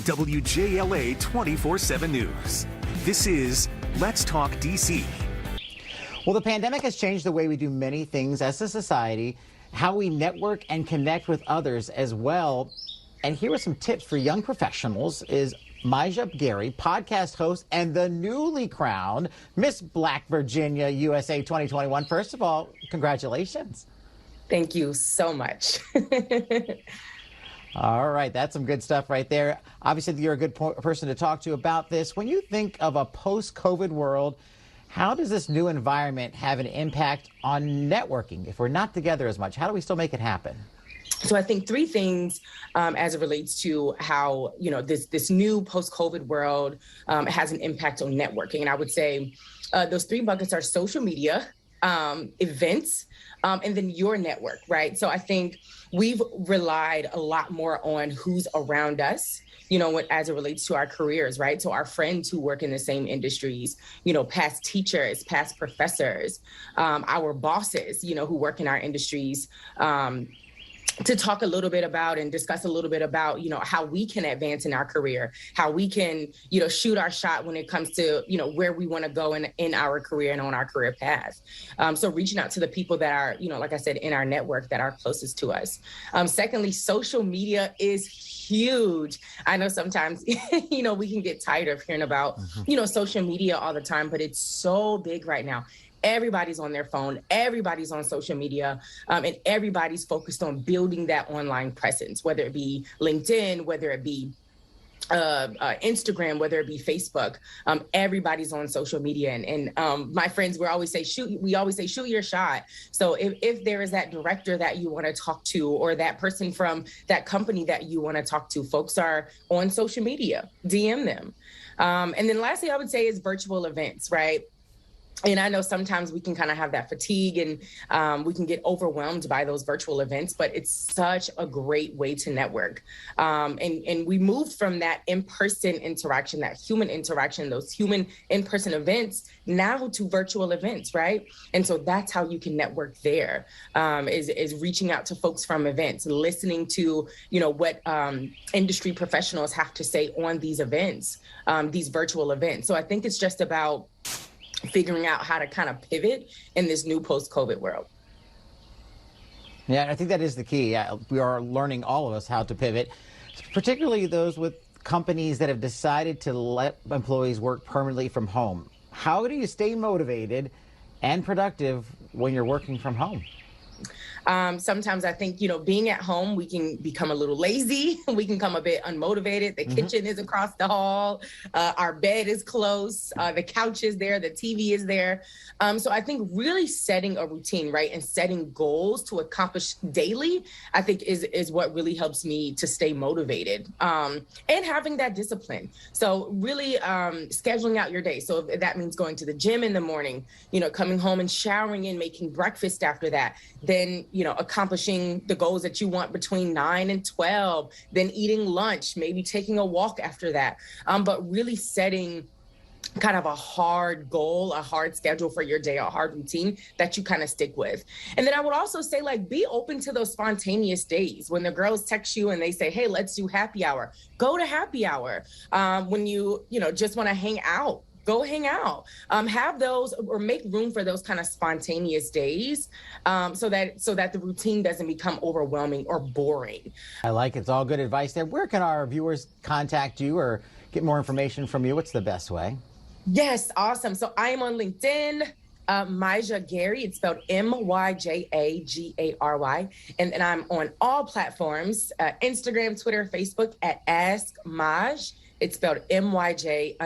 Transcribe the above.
WJLA 24/7 News. This is Let's Talk DC. Well, the pandemic has changed the way we do many things as a society, how we network and connect with others as well. And here are some tips for young professionals is Myja Gary, podcast host and the newly crowned Miss Black Virginia USA 2021. First of all, congratulations. Thank you so much. All right, that's some good stuff right there. Obviously, you're a good person to talk to about this. When you think of a post-COVID world, how does this new environment have an impact on networking? If we're not together as much, how do we still make it happen? So I think three things as it relates to how, this new post-COVID world has an impact on networking. And I would say those three buckets are social media, events, and then your network, right? So I think we've relied a lot more on who's around us, as it relates to our careers, right? So our friends who work in the same industries, past teachers, past professors, our bosses, who work in our industries, to talk a little bit about and discuss a little bit about, how we can advance in our career, how we can, shoot our shot when it comes to, where we want to go in our career and on our career path. So reaching out to the people that are, like I said, in our network that are closest to us. Secondly, social media is huge. I know sometimes, we can get tired of hearing about, social media all the time, but it's so big right now. Everybody's on their phone, everybody's on social media, and everybody's focused on building that online presence, whether it be LinkedIn, whether it be Instagram, whether it be Facebook. Everybody's on social media. And my friends, we always say, shoot your shot. So if there is that director that you want to talk to or that person from that company that you want to talk to, folks are on social media, DM them. And then lastly, I would say is virtual events, right? And I know sometimes we can kind of have that fatigue and we can get overwhelmed by those virtual events, but it's such a great way to network. And we moved from that in-person interaction, that human interaction, those human in-person events now to virtual events, right? And so that's how you can network there, is reaching out to folks from events, listening to, what industry professionals have to say on these events, these virtual events. So I think it's just about figuring out how to kind of pivot in this new post-COVID world. Yeah, I think that is the key. We are learning, all of us, how to pivot, particularly those with companies that have decided to let employees work permanently from home. How do you stay motivated and productive when you're working from home? Sometimes I think, being at home, we can become a little lazy. We can become a bit unmotivated. The kitchen is across the hall. Our bed is close. The couch is there. The TV is there. So I think really setting a routine, right, and setting goals to accomplish daily, I think is what really helps me to stay motivated, and having that discipline. So really scheduling out your day. So if that means going to the gym in the morning, coming home and showering and making breakfast after that, then accomplishing the goals that you want between 9 and 12, then eating lunch, maybe taking a walk after that. But really setting kind of a hard goal, a hard schedule for your day, a hard routine that you kind of stick with. And then I would also say, be open to those spontaneous days. When the girls text you and they say, hey, let's do happy hour, go to happy hour. When you just want to hang out, go hang out, have those or make room for those kind of spontaneous days so that the routine doesn't become overwhelming or boring. I like it. It's all good advice there. Where can our viewers contact you or get more information from you? What's the best way? Yes, awesome. So I am on LinkedIn, Myja Gary. It's spelled Myjagary. And I'm on all platforms, Instagram, Twitter, Facebook at Ask Myj. It's spelled MYJ__.